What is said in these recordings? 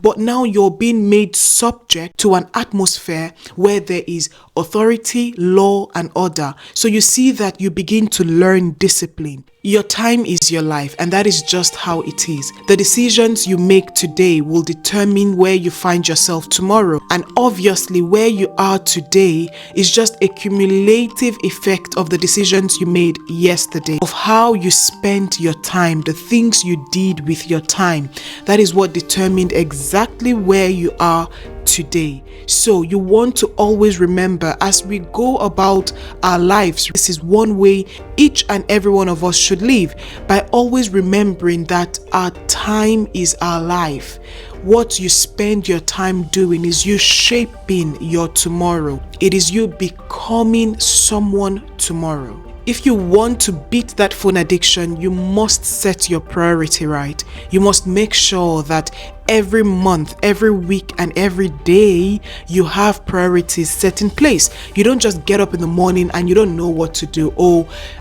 but now you're being made subject to an atmosphere where there is authority, law, and order. So you see that you begin to learn discipline. Your time is your life, and that is just how it is. The decisions you make today will determine where you find yourself tomorrow. And obviously, where you are today is just a cumulative effect of the decisions you made yesterday, of how you spent your time, the things you did with your time. That is what determined exactly where you are today. So you want to always remember, as we go about our lives, this is one way each and every one of us should live, by always remembering that our time is our life. What you spend your time doing is you shaping your tomorrow. It is you becoming someone tomorrow. If you want to beat that phone addiction, you must set your priority right. You must make sure that every month, every week, and every day you have priorities set in place. You don't just get up in the morning and you don't know what to do.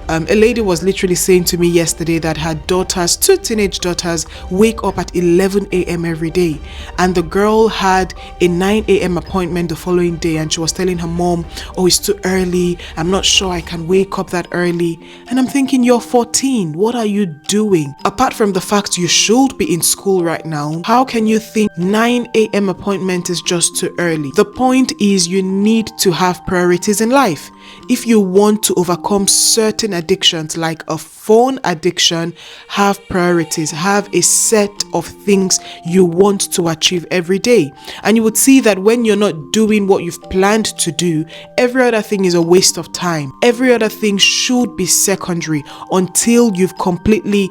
A lady was literally saying to me yesterday that her daughters, 2 teenage daughters, wake up at 11 a.m. every day, and the girl had a 9 a.m. appointment the following day, and she was telling her mom, oh, it's too early, I'm not sure I can wake up that early. And I'm thinking, you're 14, what are you doing? Apart from the fact you should be in school right now, how can you think 9 a.m. appointment is just too early? The point is, you need to have priorities in life. If you want to overcome certain addictions like a phone addiction, have priorities, have a set of things you want to achieve every day. And you would see that when you're not doing what you've planned to do, every other thing is a waste of time. Every other thing should be secondary until you've completely,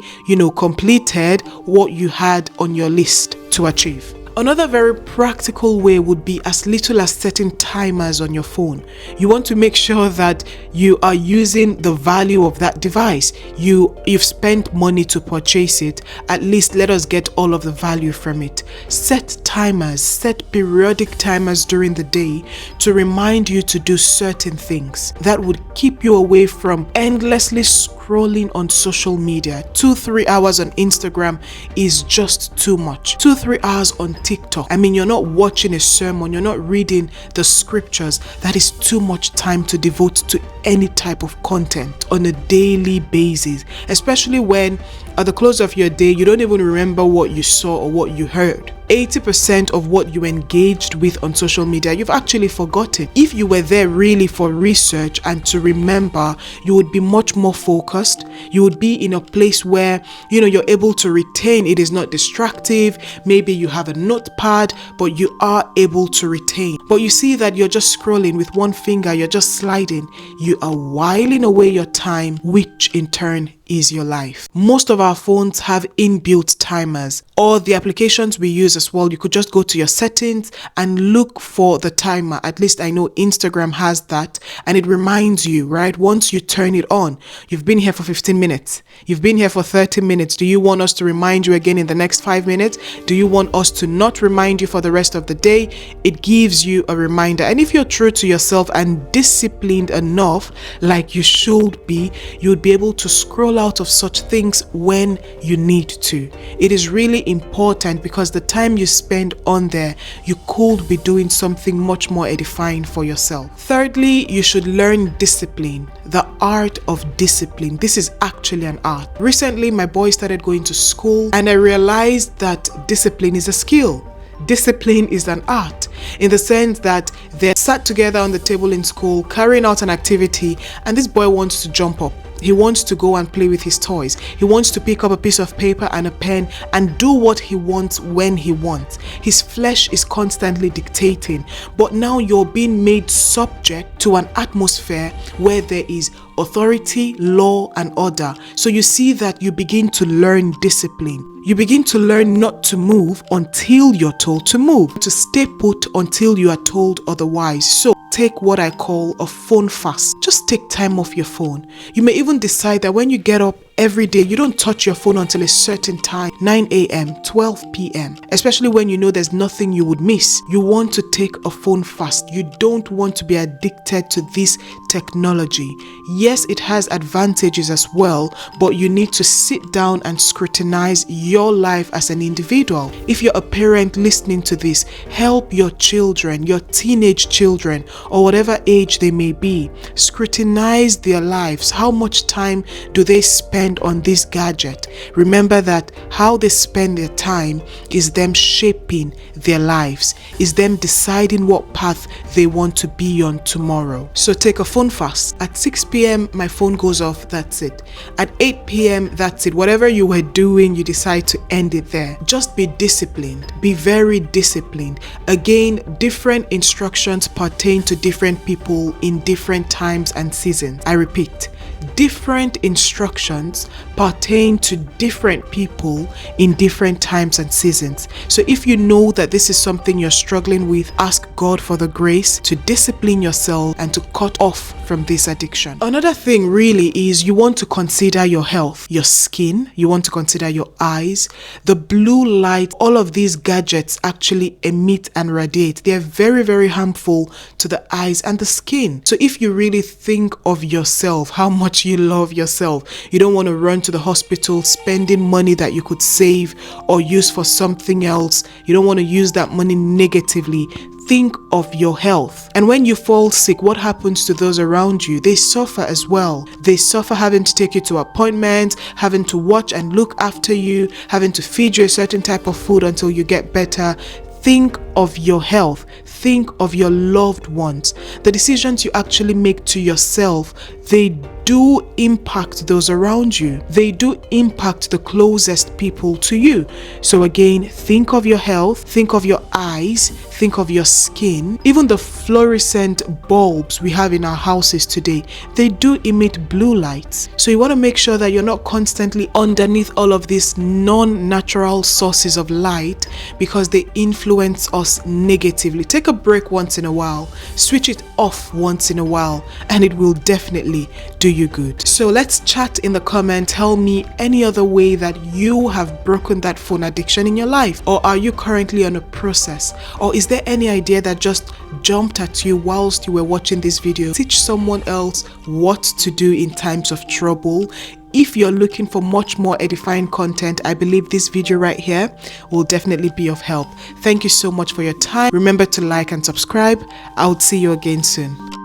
completed what you had on your list to achieve. Another very practical way would be as little as setting timers on your phone. You want to make sure that you are using the value of that device. You've spent money to purchase it. At least let us get all of the value from it. Set timers, set periodic timers during the day to remind you to do certain things that would keep you away from endlessly scrolling on social media. 2-3 hours on Instagram is just too much. 2-3 hours on TikTok. I mean, you're not watching a sermon, you're not reading the scriptures. That is too much time to devote to any type of content on a daily basis, especially when at the close of your day, you don't even remember what you saw or what you heard. 80% of what you engaged with on social media, you've actually forgotten. If you were there really for research and to remember, you would be much more focused. You would be in a place where, you're able to retain. It is not distractive. Maybe you have a notepad, but you are able to retain. But you see that you're just scrolling with one finger, you're just sliding. You are whiling away your time, which in turn is your life. Most of our phones have inbuilt timers, or the applications we use as well. You could just go to your settings and look for the timer. At least I know Instagram has that, and it reminds you, right? Once you turn it on, you've been here for 15 minutes. You've been here for 30 minutes. Do you want us to remind you again in the next 5 minutes? Do you want us to not remind you for the rest of the day? It gives you a reminder. And if you're true to yourself and disciplined enough, like you should be, you would be able to scroll out of such things when you need to. It is really important because the time you spend on there, you could be doing something much more edifying for yourself. Thirdly, you should learn discipline, the art of discipline. This is actually an art. Recently, my boy started going to school, and I realized that discipline is a skill. Discipline is an art, in the sense that they're sat together on the table in school carrying out an activity, and this boy wants to jump up. He wants to go and play with his toys. He wants to pick up a piece of paper and a pen and do what he wants when he wants. His flesh is constantly dictating. But now you're being made subject to an atmosphere where there is authority, law, and order. So you see that you begin to learn discipline. You begin to learn not to move until you're told to move, to stay put until you are told otherwise. So take what I call a phone fast. Just take time off your phone. You may even decide that when you get up every day. You don't touch your phone until a certain time, 9 a.m., 12 p.m., especially when you know there's nothing you would miss. You want to take a phone fast. You don't want to be addicted to this technology. Yes, it has advantages as well, but you need to sit down and scrutinize your life as an individual. If you're a parent listening to this, help your children, your teenage children, or whatever age they may be. Scrutinize their lives. How much time do they spend on this gadget? Remember that how they spend their time is them shaping their lives, is them deciding what path they want to be on tomorrow. So take a phone fast. At 6 p.m. my phone goes off, that's it. At 8 p.m. that's it. Whatever you were doing, you decide to end it there. Just be disciplined. Be very disciplined. Again, different instructions pertain to different people in different times and seasons. I repeat, different instructions pertain to different people in different times and seasons. So if you know that this is something you're struggling with, ask God for the grace to discipline yourself and to cut off from this addiction. Another thing really is you want to consider your health, your skin, you want to consider your eyes. The blue light, all of these gadgets actually emit and radiate. They're very, very harmful to the eyes and the skin. So if you really think of yourself, how much you love yourself, you don't want to run to the hospital spending money that you could save or use for something else. You don't want to use that money negatively. Think of your health. And when you fall sick, what happens to those around you? They suffer as well. They suffer having to take you to appointments, having to watch and look after you, having to feed you a certain type of food until you get better. Think of your health. Think of your loved ones. The decisions you actually make to yourself, they do impact those around you. They do impact the closest people to you. So again, think of your health, think of your eyes, think of your skin. Even the fluorescent bulbs we have in our houses today, they do emit blue lights. So you want to make sure that you're not constantly underneath all of these non-natural sources of light because they influence us negatively. Take a break once in a while, switch it off once in a while, and it will definitely do you good. So let's chat in the comment. Tell me any other way that you have broken that phone addiction in your life, or are you currently on a process, or is there any idea that just jumped at you whilst you were watching this video? Teach someone else what to do in times of trouble. If you're looking for much more edifying content, I believe this video right here will definitely be of help. Thank you so much for your time. Remember to like and subscribe. I will see you again soon.